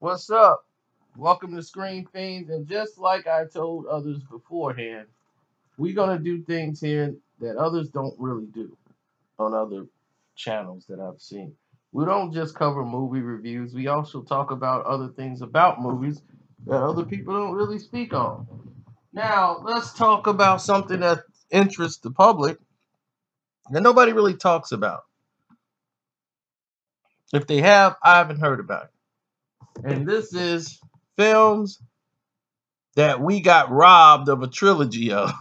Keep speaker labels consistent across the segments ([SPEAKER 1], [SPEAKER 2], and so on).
[SPEAKER 1] What's up? Welcome to Screen Fiends. And just like I told others beforehand, we're going to do things here that others don't really do on other channels that I've seen. We don't just cover movie reviews, we also talk about other things about movies that other people don't really speak on. Now, let's talk about something that interests the public that nobody really talks about. If they have, I haven't heard about it. And this is films that we got robbed of a trilogy of.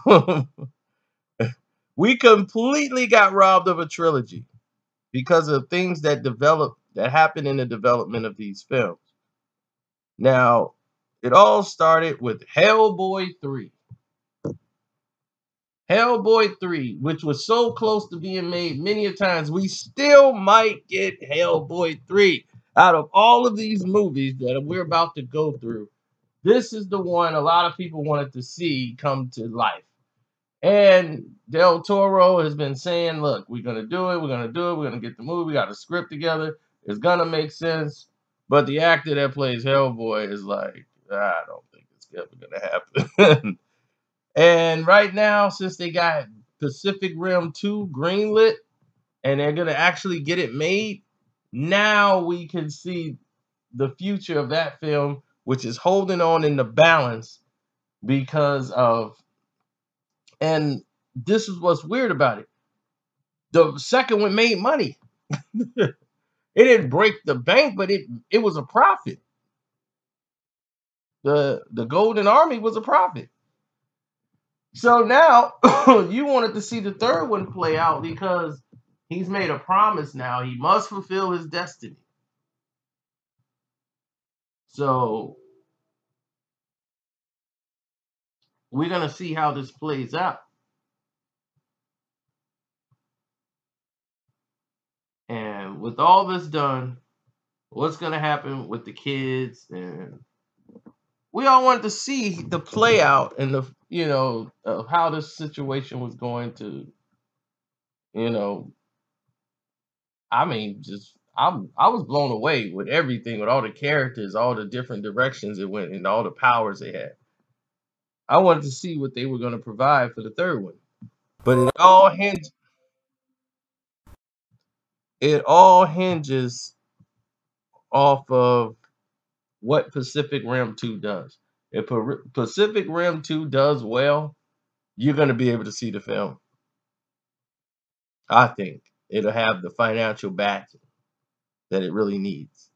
[SPEAKER 1] We completely got robbed of a trilogy because of things that happened in the development of these films. Now, it all started with Hellboy 3. Hellboy 3, which was so close to being made many a times, we still might get Hellboy 3. Out of all of these movies that we're about to go through, this is the one a lot of people wanted to see come to life. And Del Toro has been saying, look, we're going to do it. We're going to do it. We're going to get the movie. We got a script together. It's going to make sense. But the actor that plays Hellboy is like, I don't think it's ever going to happen. And right now, since they got Pacific Rim 2 greenlit and they're going to actually get it made, now we can see the future of that film, which is holding on in the balance because of, and this is what's weird about it. The second one made money. It didn't break the bank, but it was a profit. The Golden Army was a profit. So now you wanted to see the third one play out because he's made a promise now. He must fulfill his destiny. So we're gonna see how this plays out. And with all this done, what's gonna happen with the kids? And we all wanted to see the play out and the of how this situation was going to, you know, I mean, just I was blown away with everything, with all the characters, all the different directions it went, and all the powers they had. I wanted to see what they were going to provide for the third one, but it all hinges off of what Pacific Rim 2 does. If Pacific Rim 2 does well, you're going to be able to see the film. I think it'll have the financial backing that it really needs.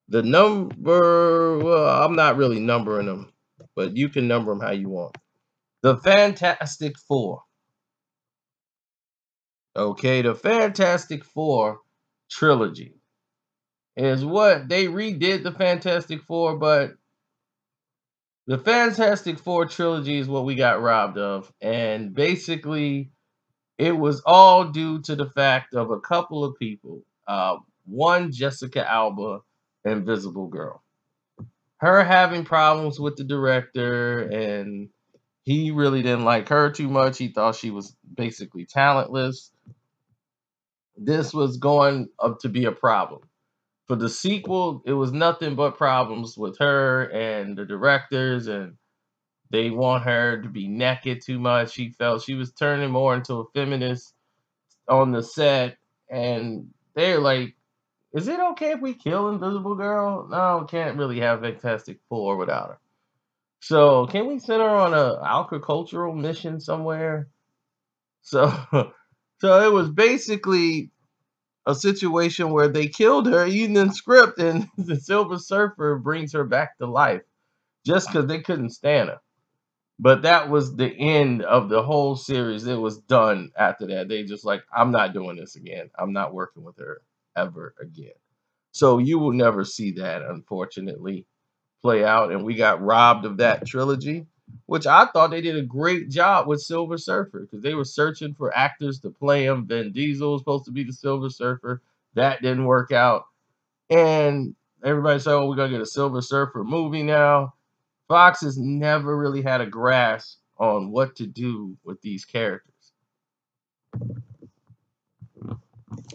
[SPEAKER 1] The number, well, I'm not really numbering them, but you can number them how you want. The Fantastic Four. Okay, the Fantastic Four trilogy is what they redid the Fantastic Four, but the Fantastic Four trilogy is what we got robbed of. And basically, it was all due to the fact of a couple of people. One, Jessica Alba, Invisible Girl. Her having problems with the director, and he really didn't like her too much. He thought she was basically talentless. This was going up to be a problem. For the sequel, it was nothing but problems with her and the directors, and they want her to be naked too much. She felt she was turning more into a feminist on the set, and they're like, is it okay if we kill Invisible Girl? No, we can't really have Fantastic Four without her. So can we send her on a agricultural mission somewhere? So so it was basically a situation where they killed her even in script, and the Silver Surfer brings her back to life just because they couldn't stand her. But that was the end of the whole series. It was done after that. They just like, I'm not doing this again. I'm not working with her ever again. So you will never see that, unfortunately, play out. And we got robbed of that trilogy, which I thought they did a great job with Silver Surfer because they were searching for actors to play him. Vin Diesel was supposed to be the Silver Surfer. That didn't work out. And everybody said, oh, we're going to get a Silver Surfer movie now. Fox has never really had a grasp on what to do with these characters.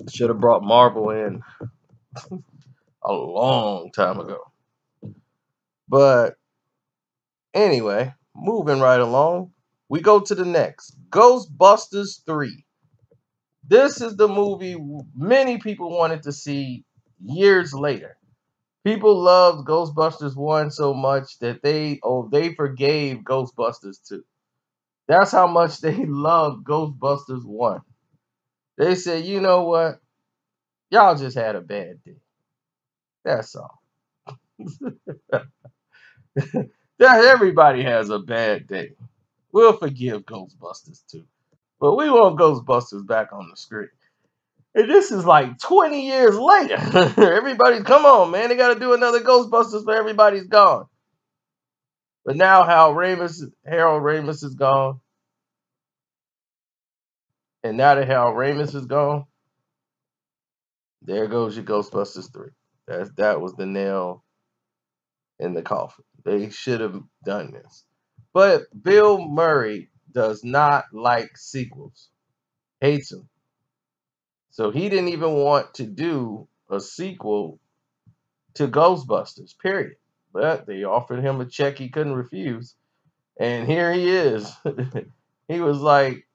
[SPEAKER 1] Should have brought Marvel in. a long time ago. But anyway, moving right along, we go to the next Ghostbusters 3. This is the movie many people wanted to see years later. People loved Ghostbusters 1 so much that they forgave Ghostbusters 2. That's how much they loved Ghostbusters 1. They said, you know what? Y'all just had a bad day. That's all. That everybody has a bad day. We'll forgive Ghostbusters 2. But we want Ghostbusters back on the screen. And this is like 20 years later. Everybody's, come on, man. They got to do another Ghostbusters for everybody's gone. But now Harold Ramis is gone. And now that Harold Ramis is gone, there goes your Ghostbusters 3. That was the nail in the coffin. They should have done this. But Bill Murray does not like sequels. Hates them. So he didn't even want to do a sequel to Ghostbusters, period. But they offered him a check he couldn't refuse. And here he is. He was like,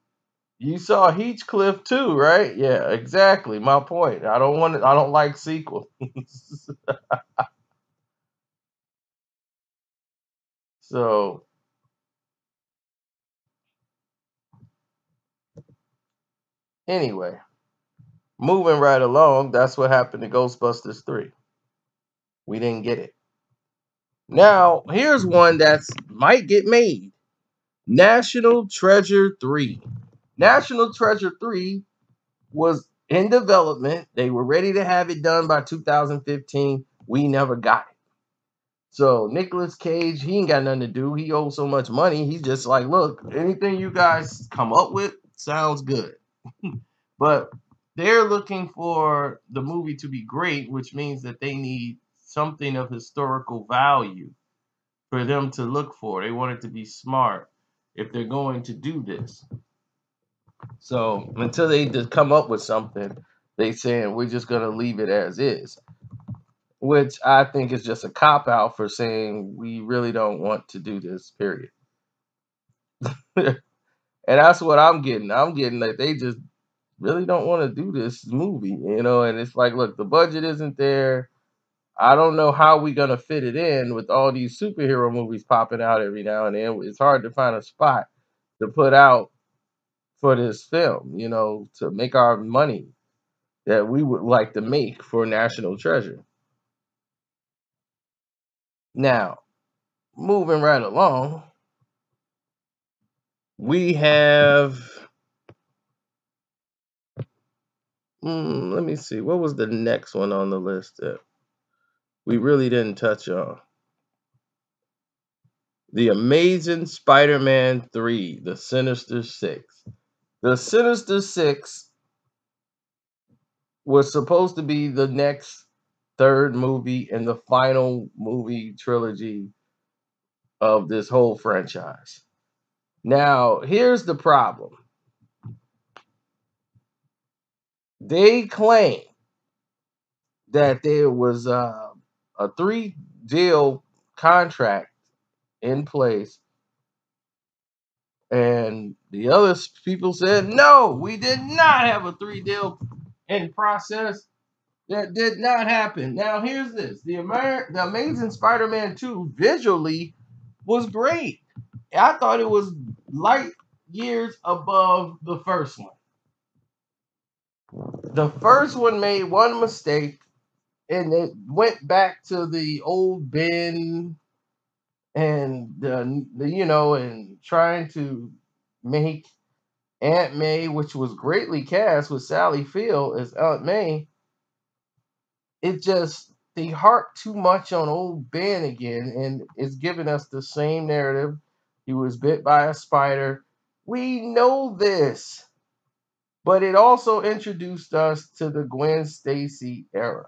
[SPEAKER 1] you saw Heathcliff too, right? Yeah, exactly. My point. I don't like sequels. So anyway, moving right along, that's what happened to Ghostbusters 3. We didn't get it. Now, here's one that's might get made. National Treasure 3. National Treasure 3 was in development. They were ready to have it done by 2015. We never got it. So Nicolas Cage, he ain't got nothing to do. He owes so much money. He's just like, look, anything you guys come up with sounds good. But they're looking for the movie to be great, which means that they need something of historical value for them to look for. They want it to be smart if they're going to do this. So until they just come up with something, they saying we're just gonna leave it as is, which I think is just a cop out for saying we really don't want to do this. Period. And that's what I'm getting. I'm getting that they just really don't want to do this movie, And it's like, look, the budget isn't there. I don't know how we're gonna fit it in with all these superhero movies popping out every now and then. It's hard to find a spot to put out for this film, to make our money that we would like to make for National Treasure. Now, moving right along, we have, let me see, what was the next one on the list that we really didn't touch on? The Amazing Spider-Man 3, The Sinister Six. The Sinister Six was supposed to be the next third movie and the final movie trilogy of this whole franchise. Now, here's the problem. They claim that there was a 3-deal contract in place, and the other people said, no, we did not have a 3-deal in process. That did not happen. Now, here's this. The Amazing Spider-Man 2 visually was great. I thought it was light years above the first one. The first one made one mistake, and it went back to the old Ben and and trying to make Aunt May, which was greatly cast with Sally Field as Aunt May. It just they harp too much on old Ben again, and it's giving us the same narrative. He was bit by a spider. We know this, but it also introduced us to the Gwen Stacy era.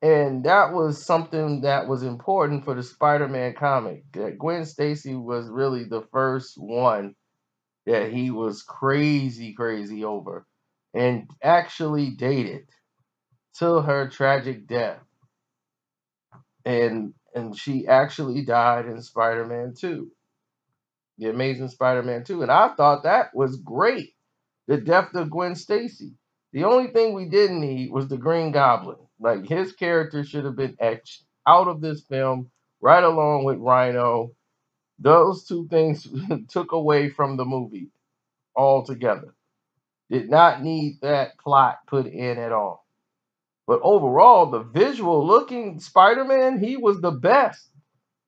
[SPEAKER 1] And that was something that was important for the Spider-Man comic. That Gwen Stacy was really the first one that he was crazy over and actually dated. to her tragic death. And she actually died in Spider-Man 2, The Amazing Spider-Man 2. And I thought that was great. The death of Gwen Stacy. The only thing we didn't need was the Green Goblin. Like, his character should have been etched out of this film right along with Rhino. Those two things took away from the movie altogether. Did not need that plot put in at all. But overall, the visual looking Spider-Man, he was the best.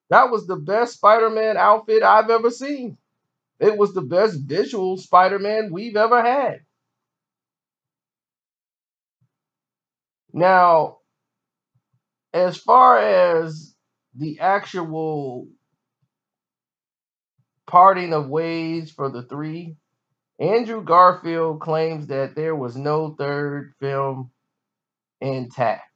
[SPEAKER 1] That was the best Spider-Man outfit I've ever seen. It was the best visual Spider-Man we've ever had. Now, as far as the actual parting of ways for the three, Andrew Garfield claims that there was no third film intact.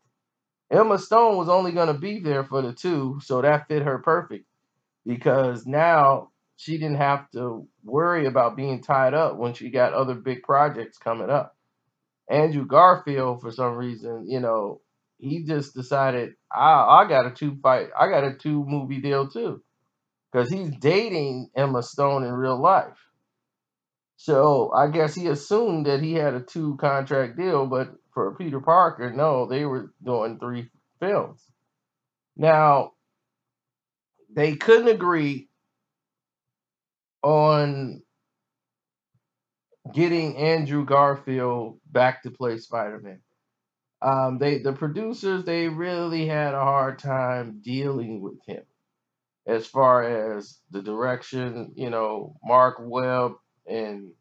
[SPEAKER 1] Emma Stone was only going to be there for the two, so that fit her perfect because now she didn't have to worry about being tied up when she got other big projects coming up. Andrew Garfield, for some reason, he just decided I got a two movie deal too, because he's dating Emma Stone in real life. So I guess he assumed that he had a two contract deal, but for Peter Parker, no, they were doing three films. Now they couldn't agree on getting Andrew Garfield back to play Spider-Man. The producers, they really had a hard time dealing with him as far as the direction. Mark Webb and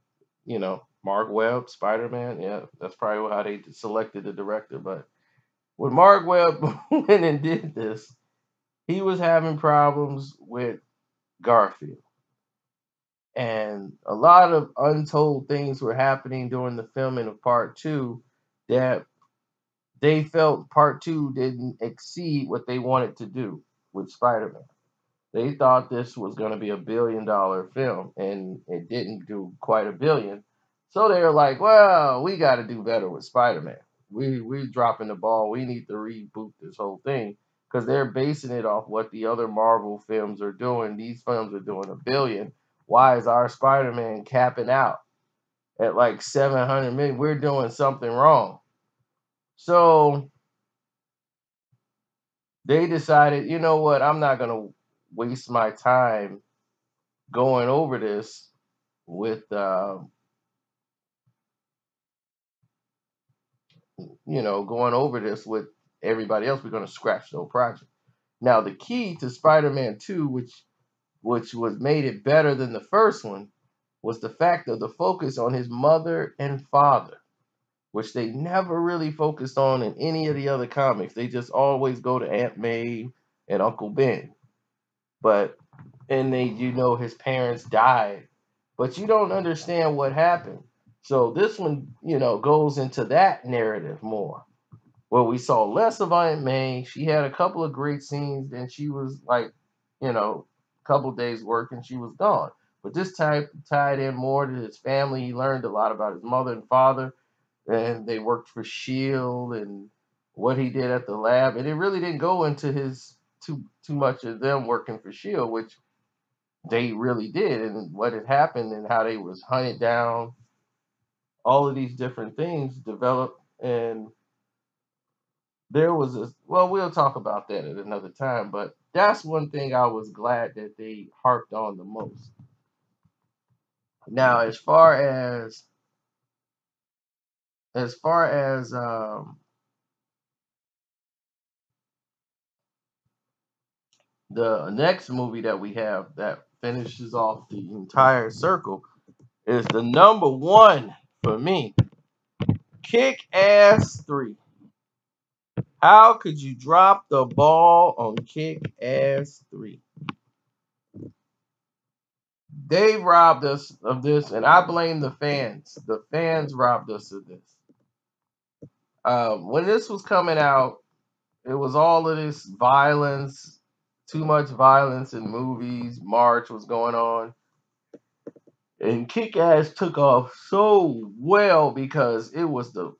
[SPEAKER 1] Mark Webb, Spider-Man. Yeah, that's probably how they selected the director. But when Mark Webb went and did this, he was having problems with Garfield. And a lot of untold things were happening during the filming of part two that they felt part two didn't exceed what they wanted to do with Spider-Man. They thought this was going to be $1 billion film, and it didn't do quite $1 billion. So they were like, "Well, we got to do better with Spider-Man. We're dropping the ball. We need to reboot this whole thing because they're basing it off what the other Marvel films are doing. These films are doing $1 billion. Why is our Spider-Man capping out at like 700 million? We're doing something wrong." So they decided, you know what? I'm not gonna waste my time going over this with going over this with everybody else. We're gonna scratch the whole project. Now the key to Spider-Man 2, which was made it better than the first one, was the fact of the focus on his mother and father, which they never really focused on in any of the other comics. They just always go to Aunt May and Uncle Ben. But and his parents died, but you don't understand what happened. So this one, goes into that narrative more. Where we saw less of Aunt May. She had a couple of great scenes, and she was like, a couple days work, and she was gone. But this time tied in more to his family. He learned a lot about his mother and father, and they worked for Shield and what he did at the lab. And it really didn't go into his too much of them working for Shield, which they really did, and what had happened and how they was hunted down. All of these different things developed, and there was we'll talk about that at another time, but that's one thing I was glad that they harped on the most. Now, as far as the next movie that we have that finishes off the entire circle is the number one for me, Kick-Ass 3. How could you drop the ball on Kick-Ass 3? They robbed us of this, and I blame the fans. The fans robbed us of this. When this was coming out, it was all of this violence, too much violence in movies. March was going on. And Kick-Ass took off so well because it was the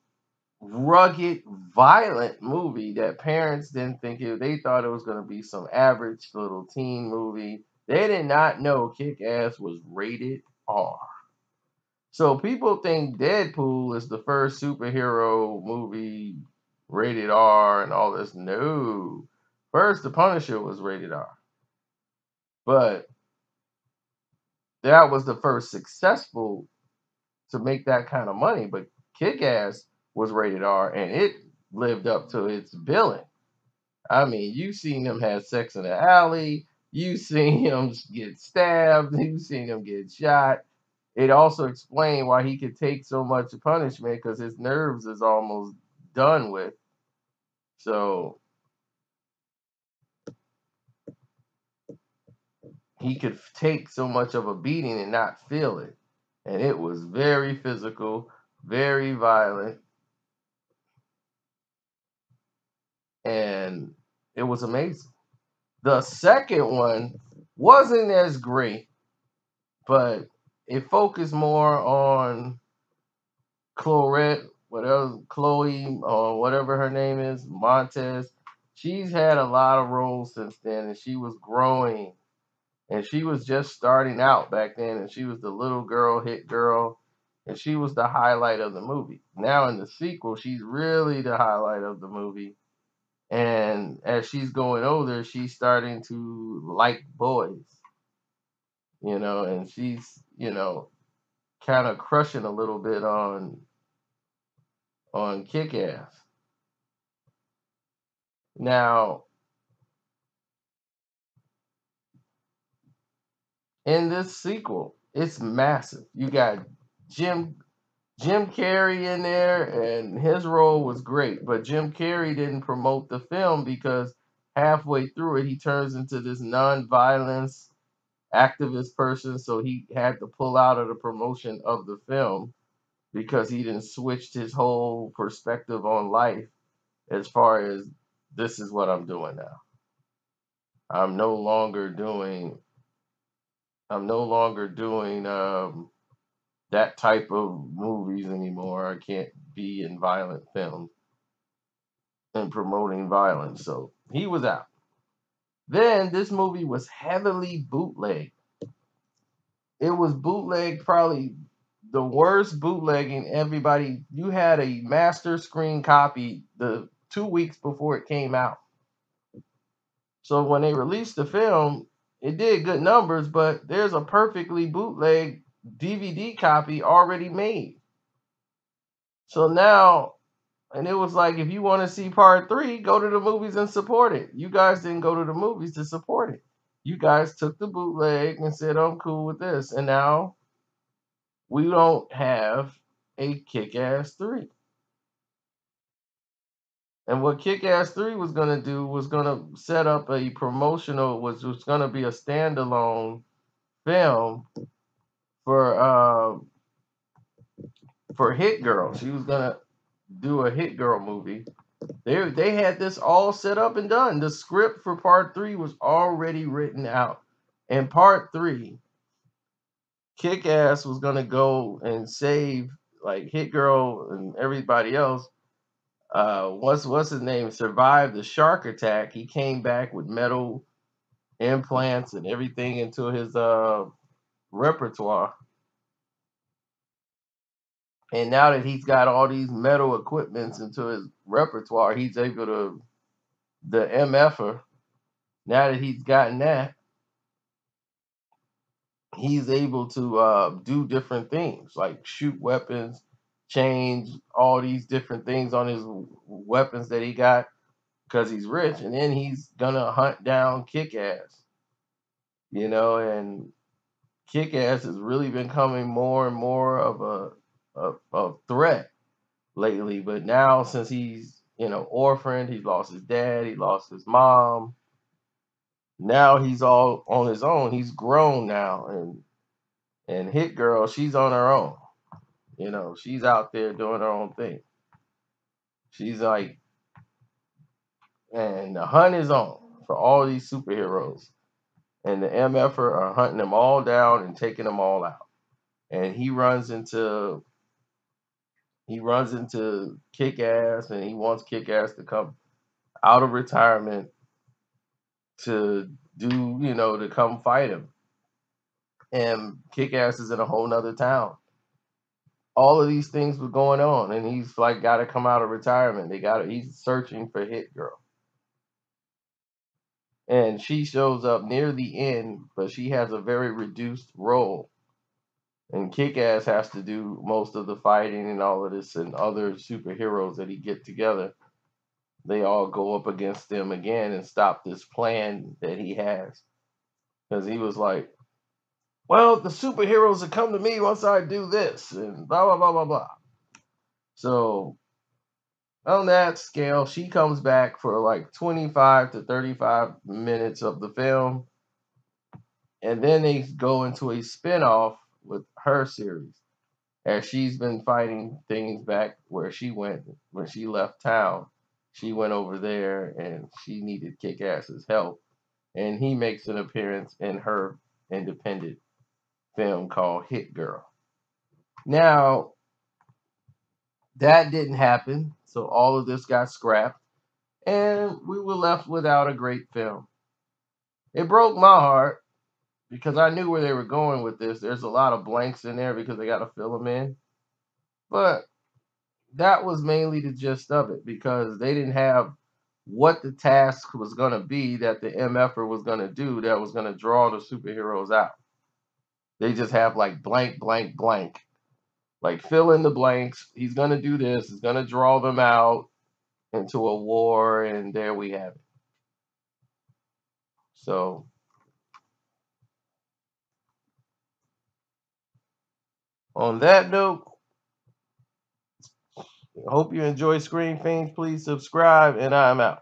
[SPEAKER 1] rugged, violent movie that parents didn't think it. They thought it was going to be some average little teen movie. They did not know Kick-Ass was rated R. So people think Deadpool is the first superhero movie rated R and all this. No. First, The Punisher was rated R. But that was the first successful to make that kind of money. But Kick-Ass was rated R and it lived up to its billing. I mean, you've seen him have sex in the alley. You've seen him get stabbed. You've seen him get shot. It also explained why he could take so much punishment because his nerves is almost done with. So he could take so much of a beating and not feel it. And it was very physical, very violent, and it was amazing. The second one wasn't as great, but it focused more on Chloe, or whatever her name is, Montez. She's had a lot of roles since then, and she was growing, and she was just starting out back then, and she was the little girl, hit girl, and she was the highlight of the movie. Now in the sequel, she's really the highlight of the movie, and as she's going older, she's starting to like boys, and she's, kind of crushing a little bit on Kick-Ass. Now, in this sequel, it's massive. You got Jim Jim Carrey in there, and his role was great. But Jim Carrey didn't promote the film because halfway through it, he turns into this non-violence activist person. So he had to pull out of the promotion of the film because he didn't switch his whole perspective on life as far as this is what I'm doing now. I'm no longer doing I'm no longer doing that type of movies anymore. I can't be in violent films and promoting violence. So he was out. Then this movie was heavily bootlegged. It was bootlegged, probably the worst bootlegging. Everybody, you had a master screen copy the 2 weeks before it came out. So when they released the film, it did good numbers, but there's a perfectly bootleg DVD copy already made. So now, and it was like, if you want to see part three, go to the movies and support it. You guys didn't go to the movies to support it. You guys took the bootleg and said, I'm cool with this. And now we don't have a Kick-Ass 3. And what Kick-Ass 3 was going to do was going to set up a promotional, which was going to be a standalone film for HitGirl. She was going to do a HitGirl movie. They had this all set up and done. The script for part 3 was already written out. In part 3, Kick-Ass was gonna go and save like Hit Girl and everybody else. What's his name? Survived the shark attack. He came back with metal implants and everything into his repertoire. And now that he's got all these metal equipments into his repertoire, he's able to the MFer. Now that he's gotten that, he's able to do different things like shoot weapons, change all these different things on his weapons that he got because he's rich, and then he's gonna hunt down Kick-Ass, and Kick-Ass has really been becoming more and more of a threat lately. But now, since he's orphaned, he lost his dad, he lost his mom. Now he's all on his own. He's grown now, and Hit Girl, she's on her own. She's out there doing her own thing. She's like, and the hunt is on for all these superheroes. And the MFer are hunting them all down and taking them all out. And he runs into he runs into KickAss, and he wants KickAss to come out of retirement to do, to come fight him. And KickAss is in a whole nother town. All of these things were going on, and he's like got to come out of retirement. He's searching for HitGirl. And she shows up near the end, but she has a very reduced role. And Kick-Ass has to do most of the fighting and all of this, and other superheroes that he get together. They all go up against him again and stop this plan that he has. Because he was like, well, the superheroes will come to me once I do this, and blah, blah, blah, blah, blah. So on that scale, she comes back for like 25 to 35 minutes of the film. And then they go into a spinoff with her series, as she's been fighting things back where she went when she left town. She went over there and she needed Kick-Ass's help. And he makes an appearance in her independent film called HitGirl. Now, that didn't happen, so all of this got scrapped, and we were left without a great film. It broke my heart because I knew where they were going with this. There's a lot of blanks in there because they got to fill them in. But that was mainly the gist of it, because they didn't have what the task was going to be that the MFer was going to do that was going to draw the superheroes out. They just have like blank, blank, blank. Like fill in the blanks. He's going to do this. He's going to draw them out into a war, and there we have it. So on that note, I hope you enjoy Screen Fiends. Please subscribe, and I'm out.